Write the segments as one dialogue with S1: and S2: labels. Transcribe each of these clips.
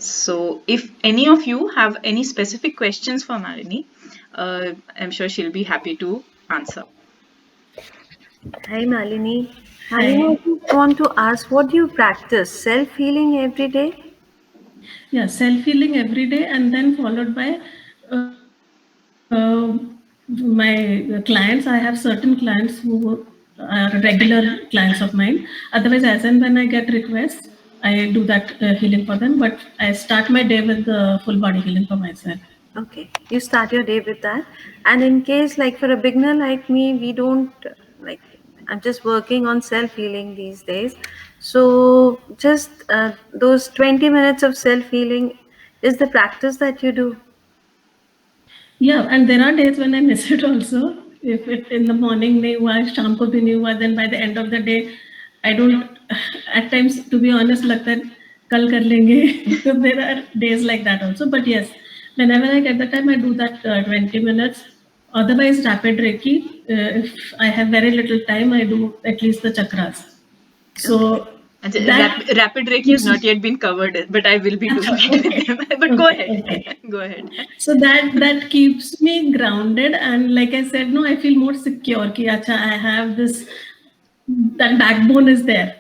S1: So if any of you have any specific questions for Malini, I'm sure she'll be happy to answer.
S2: Hi Malini. Malini, I
S3: Hi.
S2: just want to ask, what do you practice? Self-healing every day?
S3: Yeah, self-healing every day, and then followed by my clients. I have certain clients who are regular clients of mine. Otherwise, as and when I get requests, I do that healing for them. But I start my day with the full body healing for myself.
S2: Okay, you start your day with that. And in case, like for a beginner like me, we don't like. I'm just working on self-healing these days. So just those 20 minutes of self-healing is the practice that you do.
S3: Yeah, and there are days when I miss it also. If it in the morning nahi hua, शाम को भी नहीं हुआ, then by the end of the day, I don't. At times, to be honest, लगता है कल कर लेंगे. So there are days like that also. But yes, whenever I get the time, I do that 20 minutes. Otherwise, rapid Reiki. If I have very little time, I do at least the chakras. So
S2: Okay.
S1: And
S3: that
S1: rapid Reiki has not yet been covered, but I will be doing it with them. But go
S3: okay,
S1: ahead.
S3: okay.
S1: Go ahead.
S3: So that keeps me grounded, and like I said, no, I feel more secure. Ki, acha, I have this, that backbone is there.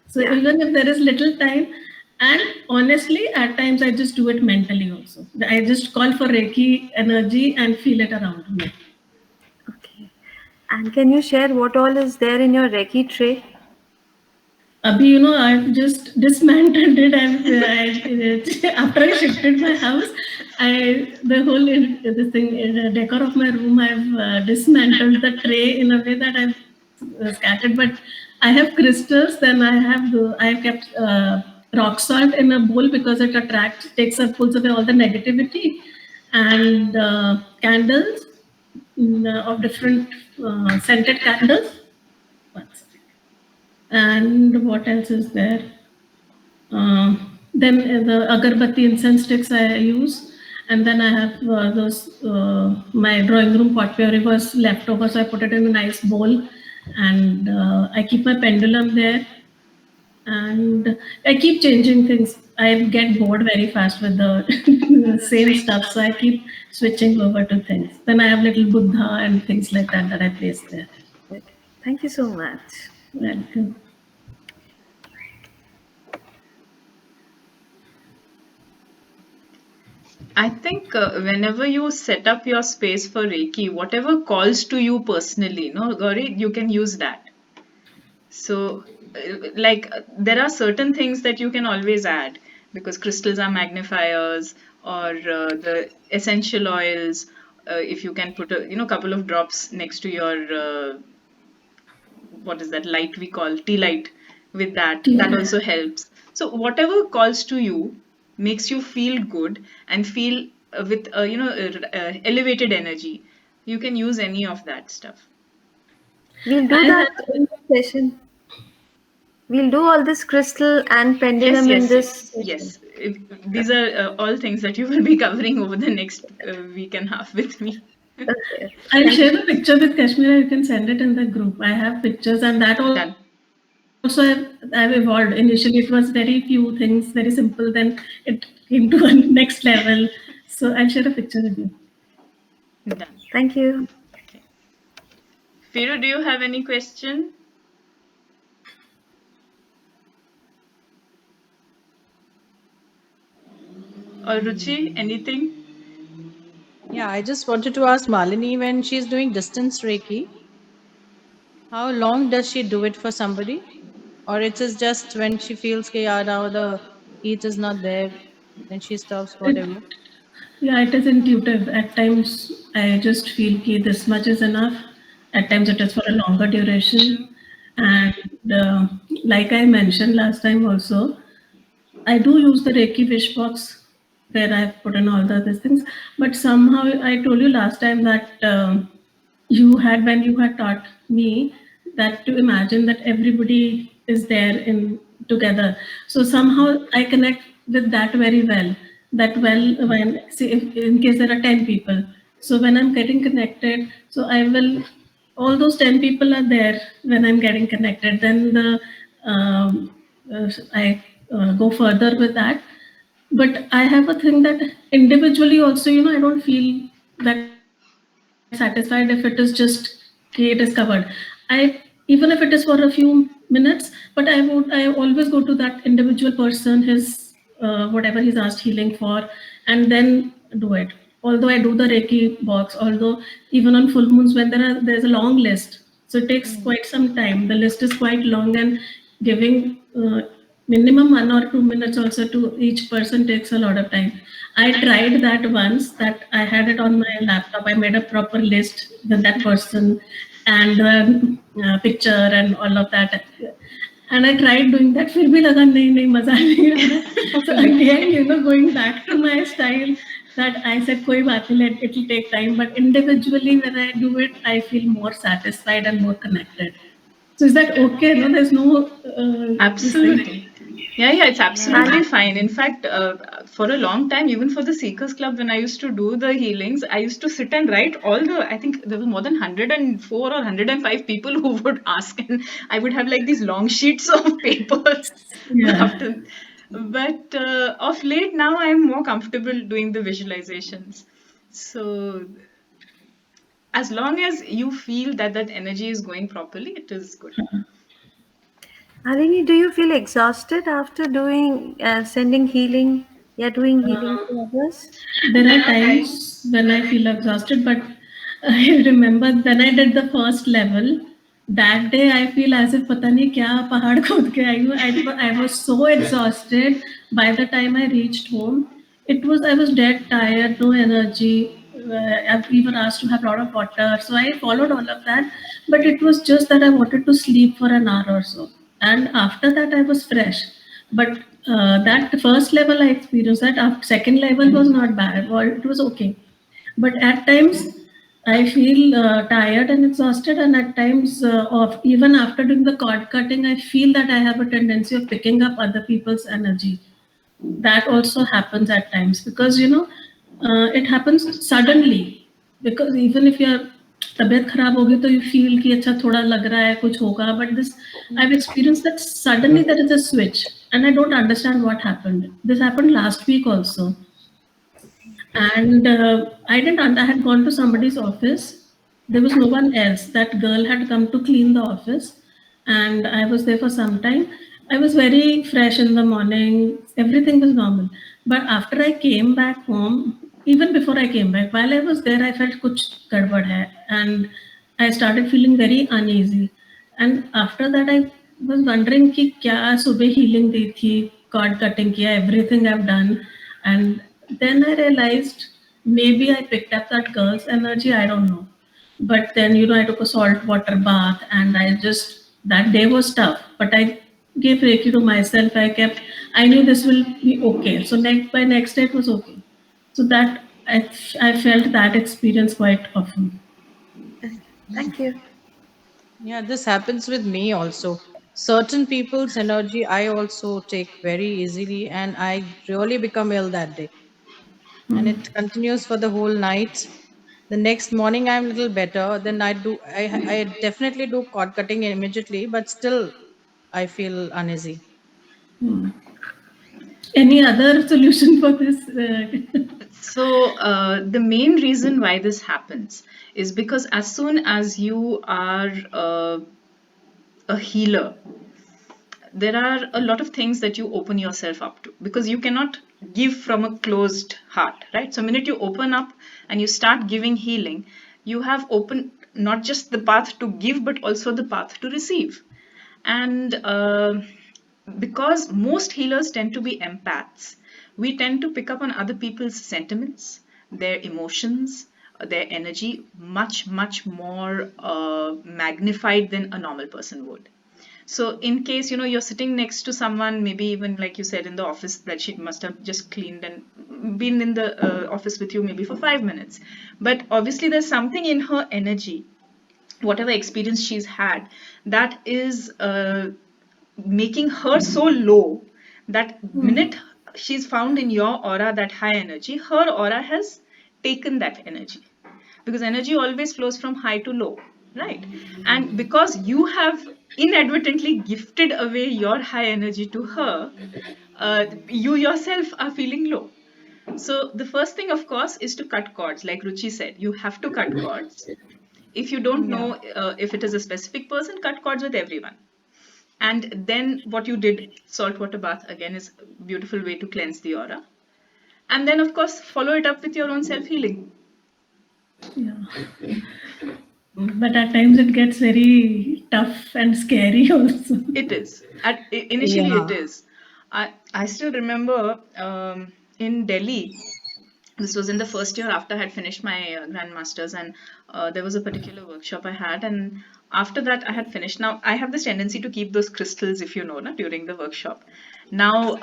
S3: So
S2: Yeah.
S3: even if there is little time, and honestly, at times I just do it mentally also. I just call for Reiki energy and feel it around me.
S2: Okay. And can you share what all is there in your Reiki tray?
S3: Abhi, I've just dismantled it. After I shifted my house, the whole this thing, decor of my room, I've dismantled the tray in a way that I've scattered. But I have crystals. Then I've kept rock salt in a bowl because it pulls away all the negativity, and candles of different scented candles. One second. And what else is there? Then the agarbatti incense sticks I use, and then I have those my drawing room potpourri was left over, so I put it in a nice bowl, and I keep my pendulum there, and I keep changing things. I get bored very fast with the same stuff, so I keep switching over to things. Then I have little Buddha and things like that I place there.
S2: Okay. Thank you so much.
S3: Welcome.
S1: I think whenever you set up your space for Reiki, whatever calls to you personally, no, Gauri, you can use that. So, there are certain things that you can always add because crystals are magnifiers, or the essential oils. If you can put a couple of drops next to your what is that light we call tea light, with that
S3: Yeah.
S1: also helps. So whatever calls to you makes you feel good and feel with elevated energy. You can use any of that stuff.
S2: We'll do
S3: I
S2: that
S3: have
S2: in this session. We'll do all this crystal and
S1: Yes,
S2: pendulum in
S1: yes,
S2: this session.
S1: yes. These are all things that you will be covering over the next week and a half with me.
S2: Okay.
S3: I'll
S2: Thank you.
S3: share the picture with Kashmira. You can send it in the group. I have pictures, and that
S1: Done.
S3: also I've evolved. Initially, it was very few things, very simple. Then it came to a next level. So I'll share a picture with you.
S1: Done.
S2: Thank you.
S1: Okay. Firu, do you have any question? Or Ruchi, anything?
S4: Yeah, I just wanted to ask Malini, when she's doing distance Reiki, how long does she do it for somebody? Or it is just when she feels that yeah, now the heat is not there, then she stops
S3: It,
S4: whatever.
S3: yeah, it is intuitive. At times, I just feel that this much is enough. At times, it is for a longer duration. And like I mentioned last time also, I do use the Reiki wish box where I've put in all the other things. But somehow I told you last time that when you had taught me that to imagine that everybody is there in together. So somehow I connect with that very well. That when say if in case there are 10 people. So when I'm getting connected, so I will all those 10 people are there when I'm getting connected. Then I go further with that. But I have a thing that individually also, I don't feel that satisfied if it is just, okay, it is covered. I, even if it is for a few minutes, but I always go to that individual person, his whatever he's asked healing for, and then do it. Although I do the Reiki box, although even on full moons when there's a long list, so it takes
S1: Mm.
S3: quite some time. The list is quite long, and giving minimum 1 or 2 minutes also to each person takes a lot of time. I tried that once, that I had it on my laptop. I made a proper list with that person and picture and all of that. And I tried doing that. फिर भी लगा नहीं नहीं मजा नहीं आ रहा. So again, going back to my style, that I said कोई बात नहीं, it'll take time. But individually, when I do it, I feel more satisfied and more connected. So is that okay? No, there's no this thing.
S1: Absolutely. Yeah, yeah, it's
S4: Yeah.
S1: absolutely fine. In fact, for a long time, even for the Seekers Club, when I used to do the healings, I used to sit and write all the, I think there were more than 104 or 105 people who would ask, and I would have like these long sheets of papers
S3: Yeah.
S1: after. But of late now, I'm more comfortable doing the visualizations. So as long as you feel that that energy is going properly, it is good.
S2: Alini, do you feel exhausted after doing sending healing? Yeah, doing healing to others.
S3: There are times when I feel exhausted, but I remember when I did the first level, that day I feel as if पता नहीं क्या पहाड़ खोद के आई हूँ. I was so exhausted by the time I reached home. I was dead tired, no energy. We were asked to have a lot of water, so I followed all of that. But it was just that I wanted to sleep for an hour or so, and after that I was fresh. But that first level I experienced that. After second level was not bad, or it was okay. But at times I feel tired and exhausted, and at times of even after doing the cord cutting, I feel that I have a tendency of picking up other people's energy. That also happens at times, because it happens suddenly. Because even if your तबीयत खराब होगी तो you feel कि अच्छा थोड़ा लग रहा है कुछ होगा, but this I've experienced that suddenly there is a switch and I don't understand what happened. This happened last week also. And I had gone to somebody's office. There was no one else. That girl had come to clean the office, and I was there for some time. I was very fresh in the morning. Everything was normal. But after I came back home, even before I came back, while I was there, I felt kuch gadbad hai, and I started feeling very uneasy. And after that, I was wondering कि क्या सुबह healing दी थी, cord cutting किया, everything I've done, and then I realized maybe I picked up that girl's energy. I don't know. But then, I took a salt water bath, and that day was tough. But I gave Reiki to myself. I knew this will be okay. So by next day, it was okay. So I felt that experience quite often.
S2: Thank you.
S4: Yeah, this happens with me also. Certain people's energy I also take very easily, and I really become ill that day. And
S3: Hmm.
S4: it continues for the whole night. The next morning I'm a little better. Then I definitely do cord cutting immediately, but still I feel uneasy.
S3: Hmm. Any other solution for this?
S1: So, the main reason why this happens is because as soon as you are a healer, there are a lot of things that you open yourself up to because you cannot give from a closed heart, right? So, minute you open up and you start giving healing, you have opened not just the path to give but also the path to receive. And because most healers tend to be empaths, we tend to pick up on other people's sentiments, their emotions, their energy much, much more magnified than a normal person would. So in case you're sitting next to someone, maybe even like you said in the office that she must have just cleaned and been in the office with you maybe for 5 minutes, but obviously there's something in her energy, whatever experience she's had, that is making her so low that minute she's found in your aura, that high energy, her aura has taken that energy, because energy always flows from high to low, right? And because you have inadvertently gifted away your high energy to her, you yourself are feeling low. So the first thing, of course, is to cut cords. Like Ruchi said, you have to cut cords. If you don't
S4: Yeah.
S1: know if it is a specific person, cut cords with everyone. And then what you did, saltwater bath again is a beautiful way to cleanse the aura. And then, of course, follow it up with your own self healing.
S3: Yeah. But at times it gets very tough and scary also.
S1: It is. Initially, it
S4: Yeah.
S1: is. I still remember in Delhi, this was in the first year after I had finished my grandmasters, and there was a particular workshop I had, and after that I had finished. Now I have this tendency to keep those crystals, if you know, na, during the workshop. Now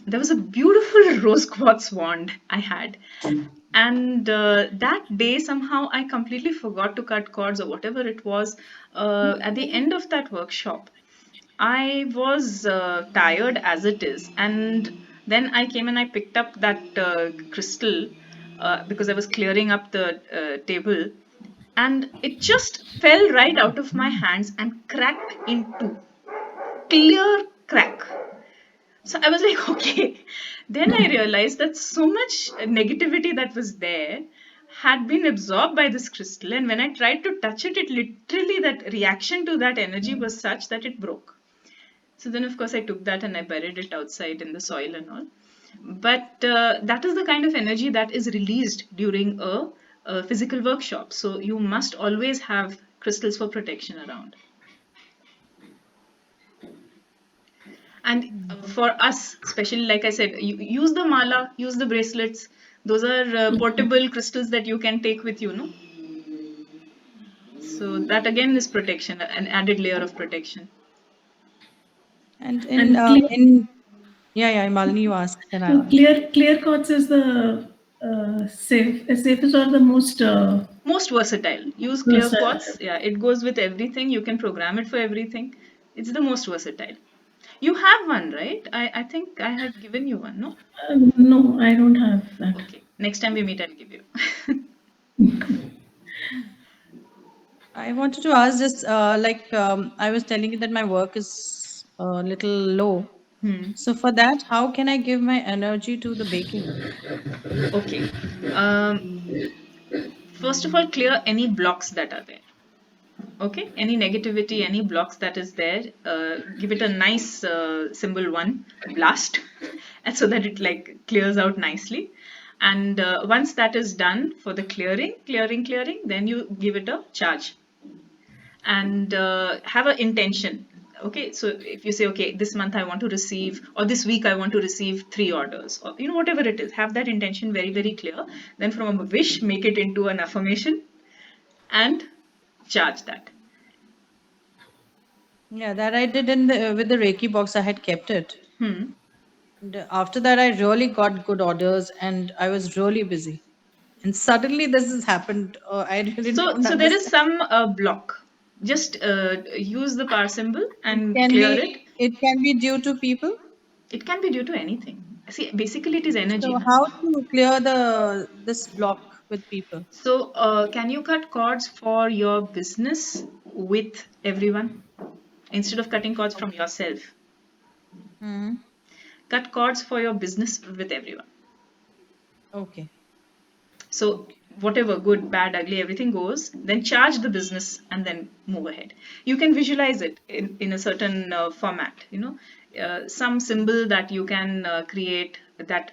S1: there was a beautiful rose quartz wand I had, and that day somehow I completely forgot to cut cords or whatever it was. At the end of that workshop, I was tired as it is, and then I came and I picked up that crystal because I was clearing up the table, and it just fell right out of my hands and cracked in two. Clear crack. So I was like, okay. Then I realized that so much negativity that was there had been absorbed by this crystal, and when I tried to touch it, it literally, that reaction to that energy was such that it broke. So then, of course, I took that and I buried it outside in the soil and all. But that is the kind of energy that is released during a physical workshop. So you must always have crystals for protection around. And for us, especially, like I said, use the mala, use the bracelets. Those are portable crystals that you can take with you, no? So that again is protection, an added layer of protection.
S4: And
S3: And clear,
S4: yeah, Malini, you asked, then
S3: so
S4: I'll ask.
S3: clear quartz is the safest or the most
S1: Most versatile. Use clear quartz.
S3: versatile.
S1: Yeah, it goes with everything. You can program it for everything. It's the most versatile. You have one, right? I think I had given you one, no?
S3: No, I don't have that.
S1: Okay. Next time we meet, I'll give you.
S4: I wanted to ask this, I was telling you that my work is a little low. So for that, how can I give my energy to the baking?
S1: Okay. First of all, clear any blocks that are there. Okay, any negativity, any blocks that is there, give it a nice symbol one blast, and so that it like clears out nicely. And once that is done for the clearing, then you give it a charge and have an intention. Okay, so if you say, okay, this month I want to receive, or this week I want to receive 3 orders, or whatever it is, have that intention very, very clear. Then from a wish, make it into an affirmation and charge that.
S4: Yeah, that I did in the with the Reiki box. I had kept it.
S1: Hmm.
S4: And after that, I really got good orders, and I was really busy. And suddenly, this has happened. I really
S1: So,
S4: don't
S1: so there is
S4: understand.
S1: some block. Just use the power symbol
S4: It
S1: and
S4: can
S1: clear it.
S4: be it can be due to people.
S1: It can be due to anything. See, basically it is energy,
S4: So
S1: na?
S4: how to clear the this block with people?
S1: So, can you cut cords for your business with everyone instead of cutting cords from yourself?
S4: Hmm.
S1: Cut cords for your business with everyone.
S4: Okay.
S1: So whatever, good, bad, ugly, everything goes, then charge the business and then move ahead. You can visualize it in a certain format, some symbol that you can create that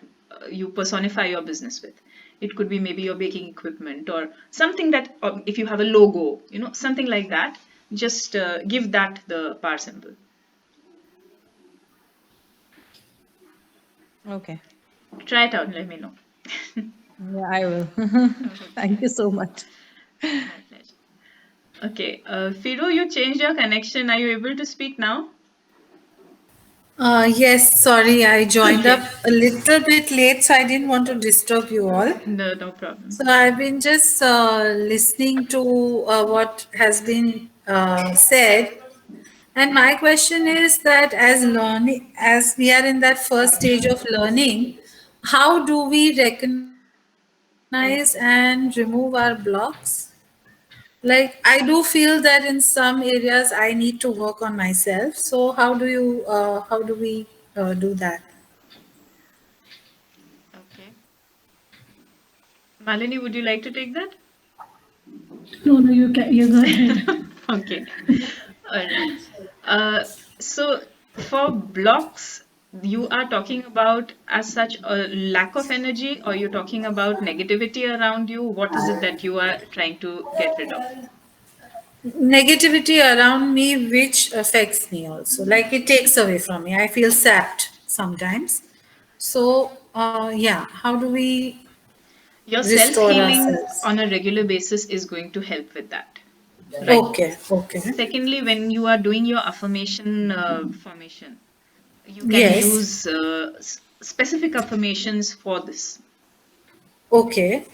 S1: you personify your business with. It could be maybe your baking equipment or something that, if you have a logo, something like that, just give that the power symbol.
S4: Okay.
S1: Try it out, let me know.
S4: Yeah, I will. Thank you so much.
S1: My pleasure. Okay, Firu, you changed your connection. Are you able to speak now?
S5: Yes, sorry, I joined
S1: Okay.
S5: up a little bit late, so I didn't want to disturb you all.
S1: No, no problem.
S5: So I've been just listening to what has been said, and my question is that as we are in that first stage of learning, how do we recognize and remove our blocks? Like I do feel that in some areas I need to work on myself. So how do we do that.
S1: Okay. Malini, would you like to take that?
S3: No, no, you go ahead.
S1: Okay. All right. So for blocks, you are talking about as such a lack of energy, or you're talking about negativity around you? What is it that you are trying to get rid of?
S5: Negativity around me, which affects me also. Like it takes away from me. I feel sapped sometimes. So, yeah, how do we
S1: Your
S5: restore
S1: self-healing
S5: ourselves?
S1: on a regular basis is going to help with that. Right.
S5: Okay, okay.
S1: Secondly, when you are doing your affirmation formation, you can
S5: Yes,
S1: use specific affirmations for this.
S5: okay.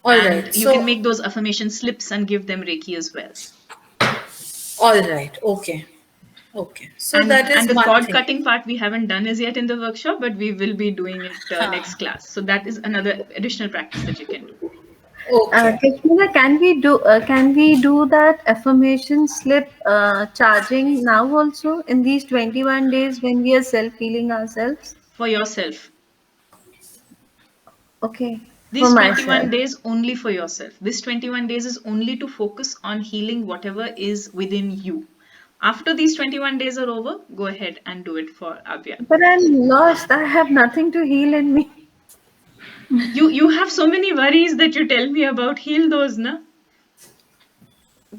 S5: All
S1: And
S5: right.
S1: you can
S5: So,
S1: make those affirmation slips and give them Reiki as well.
S5: all right. Okay. Okay. So that
S1: And
S5: is
S1: the
S5: one
S1: cord
S5: thing.
S1: cutting part we haven't done as yet in the workshop, but we will be doing it next class. So that is another additional practice that you can do.
S5: Okay.
S2: Kashmira, can we do that affirmation slip charging now also in these 21 days when we are self healing ourselves?
S1: For yourself.
S2: Okay, for
S1: These 21
S2: myself.
S1: days only for yourself. This 21 days is only to focus on healing whatever is within you. After these 21 days are over, go ahead and do it for Abhya.
S2: But I'm lost. I have nothing to heal in me.
S1: You have so many worries that you tell me about. Heal those, na?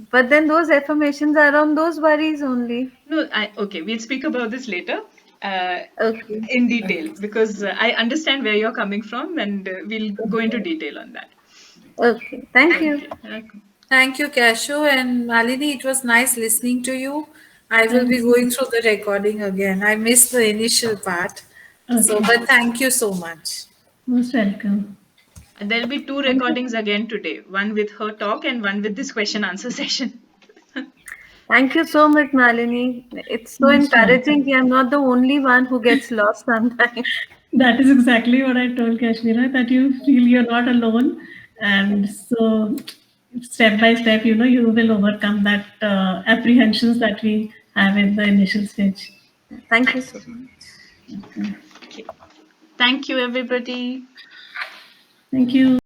S2: But then those affirmations are on those worries only.
S1: No, okay. We'll speak about this later
S2: Okay.
S1: in detail because I understand where you're coming from, and we'll go into detail on that.
S2: Okay. Thank you.
S1: Okay. Okay.
S5: Thank you, Cashew. And Malini, it was nice listening to you. I will
S3: Thank
S5: be
S3: you.
S5: going through the recording again. I missed the initial part. So,
S3: Okay.
S5: but thank you so much.
S3: Most welcome.
S1: And there'll be two
S3: Thank you.
S1: recordings again today, one with her talk and one with this question answer session.
S2: Thank you so much, Malini. It's so
S3: Most
S2: encouraging.
S3: welcome.
S2: That I'm not the only one who gets lost sometimes.
S3: That is exactly what I told Kashmira, that you feel you're not alone. And so, step by step, you will overcome that apprehensions that we have in the initial stage.
S2: Thank you so much.
S1: Okay. Thank you, everybody.
S3: Thank you.